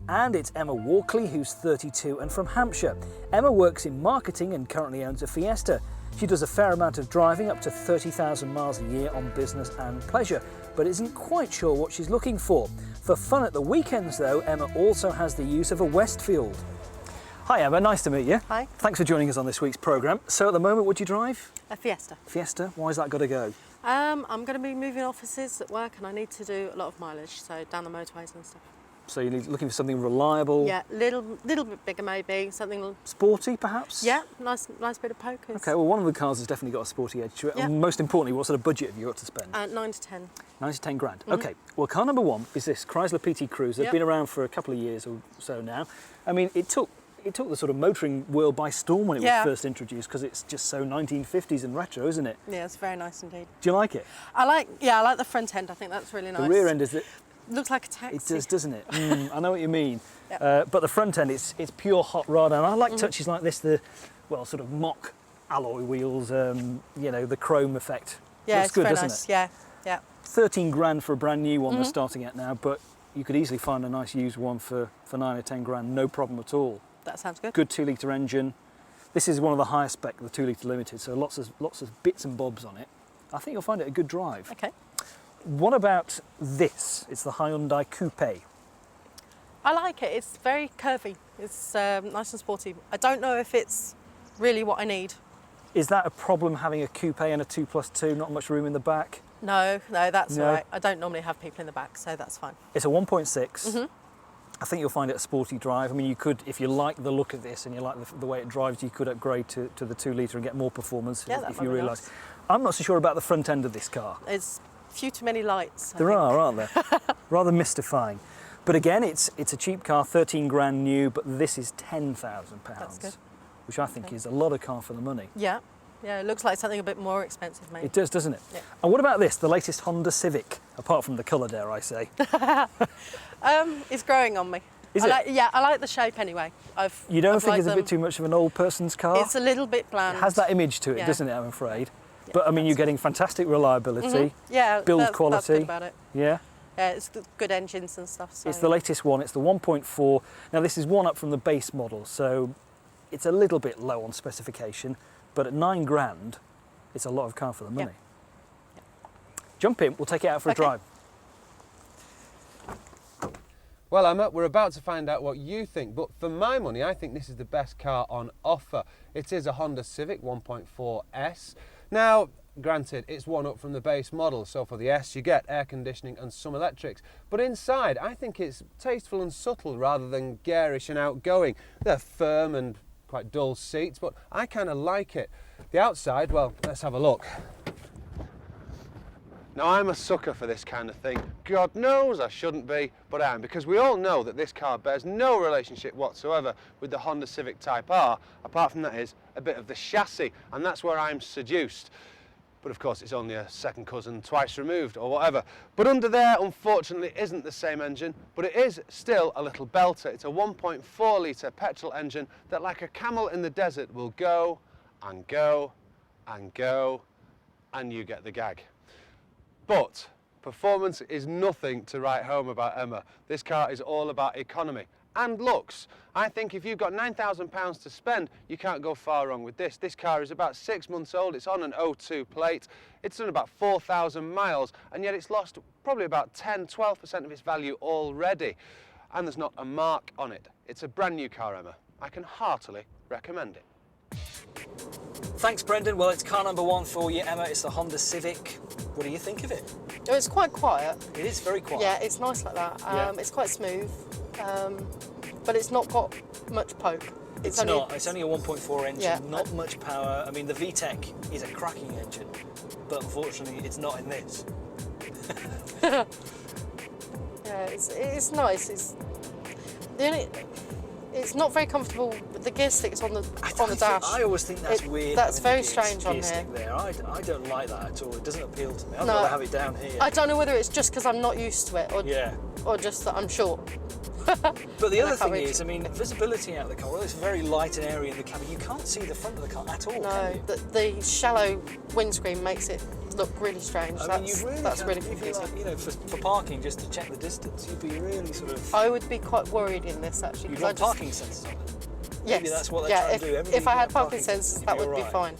And it's Emma Walkley, who's 32 and from Hampshire. Emma works in marketing and currently owns a Fiesta. She does a fair amount of driving, up to 30,000 miles a year on business and pleasure, but isn't quite sure what she's looking for. For fun at the weekends though, Emma also has the use of a Westfield. Hi Emma, nice to meet you. Hi. Thanks for joining us on this week's programme. So at the moment, what do you drive? A Fiesta. Fiesta? Why's that got to go? I'm going to be moving offices at work and I need to do a lot of mileage, so down the motorways and stuff. So you're looking for something reliable? Yeah, little bit bigger maybe, something... Sporty perhaps? Yeah, nice bit of pokers. Okay, well one of the cars has definitely got a sporty edge to it. Yeah. And most importantly, what sort of budget have you got to spend? 9 to 10. 9 to 10 grand. Okay, well car number one is this Chrysler Pt Cruiser. Yep. Been around for a couple of years or so now. I mean, it took the sort of motoring world by storm when it was first introduced, because it's just so 1950s and retro, isn't it? Yeah, it's very nice indeed. Do you like it? I like the front end. I think that's really nice. The rear end is it? Looks like a taxi. It does, doesn't it? I know what you mean. Yep. But the front end, it's pure hot rod, and I like touches like this. The sort of mock alloy wheels. You know, the chrome effect. Yeah, Looks it's good, very doesn't nice. it? Yeah, yeah. 13 grand for a brand new one they're starting at now, but you could easily find a nice used one for 9 or 10 grand, no problem at all. That sounds good. Good 2-litre engine. This is one of the highest spec, the 2-litre limited, so lots of bits and bobs on it. I think you'll find it a good drive. Okay. What about this? It's the Hyundai Coupe. I like it. It's very curvy. It's nice and sporty. I don't know if it's really what I need. Is that a problem, having a coupe and a 2+2, not much room in the back? No, that's No. all right. I don't normally have people in the back, so that's fine. It's a 1.6. I think you'll find it a sporty drive. I mean, you could, if you like the look of this and you like the way it drives, you could upgrade to the 2-litre and get more performance if you realise. Nice. I'm not so sure about the front end of this car. There's few too many lights. There are, aren't there? Rather mystifying. But again, it's a cheap car, 13 grand new, but this is £10,000, That's good. which I think is a lot of car for the money. Yeah, it looks like something a bit more expensive, maybe. It does, doesn't it? Yeah. And what about this, the latest Honda Civic, apart from the colour, dare I say? It's growing on me. Is it? I like the shape anyway. You don't I've think liked it's a bit too much of an old person's car? It's a little bit bland. It has that image to it, Yeah. doesn't it, I'm afraid? Yeah, But I mean, you're getting fantastic reliability, Yeah, build that's quality. good about it. Yeah? Yeah, it's good engines and stuff. So. It's the latest one, it's the 1.4. Now this is one up from the base model, so it's a little bit low on specification, but at 9 grand, it's a lot of car for the money. Yeah. Jump in, we'll take it out for a drive. Well, Emma, we're about to find out what you think, but for my money, I think this is the best car on offer. It is a Honda Civic 1.4S. Now, granted, it's one up from the base model, so for the S you get air conditioning and some electrics. But inside, I think it's tasteful and subtle rather than garish and outgoing. They're firm and quite dull seats, but I kind of like it. The outside, well, let's have a look. Now, I'm a sucker for this kind of thing. God knows I shouldn't be, but I am, because we all know that this car bears no relationship whatsoever with the Honda Civic Type R, apart from that is a bit of the chassis, and that's where I'm seduced. But of course, it's only a second cousin twice removed, or whatever. But under there, unfortunately, isn't the same engine, but it is still a little belter. It's a 1.4 litre petrol engine that, like a camel in the desert, will go and go and go, and you get the gag. But performance is nothing to write home about, Emma. This car is all about economy and looks. I think if you've got £9,000 to spend, you can't go far wrong with this. This car is about 6 months old. It's on an O2 plate. It's done about 4,000 miles, and yet it's lost probably about 10–12% of its value already. And there's not a mark on it. It's a brand new car, Emma. I can heartily recommend it. Thanks, Brendan. Well, it's car number one for you, Emma. It's the Honda Civic. What do you think of it? Oh, it's quite quiet. It is very quiet. Yeah, it's nice like that. Yeah. It's quite smooth, but it's not got much poke. It's only a 1.4 engine, Yeah. not much power. I mean, the VTEC is a cracking engine, but unfortunately, it's not in this. Yeah, it's nice. It's not very comfortable with the gear sticks on the dash. I always think that's weird. That's having very the strange on gear here. stick there. I don't like that at all. It doesn't appeal to me. I'd No. rather have it down here. I don't know whether it's just because I'm not used to it, or Yeah. or just that I'm short. But the other thing reach. is, I mean, visibility out of the car, well, it's very light an area in the cabin. You can't see the front of the car at all, No, can you? the shallow windscreen makes it look really strange. I mean, That's you really if you confusing. like, you know, for parking, just to check the distance, you'd be really sort of... I would be quite worried in this actually. You'd 'cause want parking sensors on it. Yes. Maybe that's what they're trying to do. Everybody If I can had have parking sensors, sensors, you'd that would all be right. fine.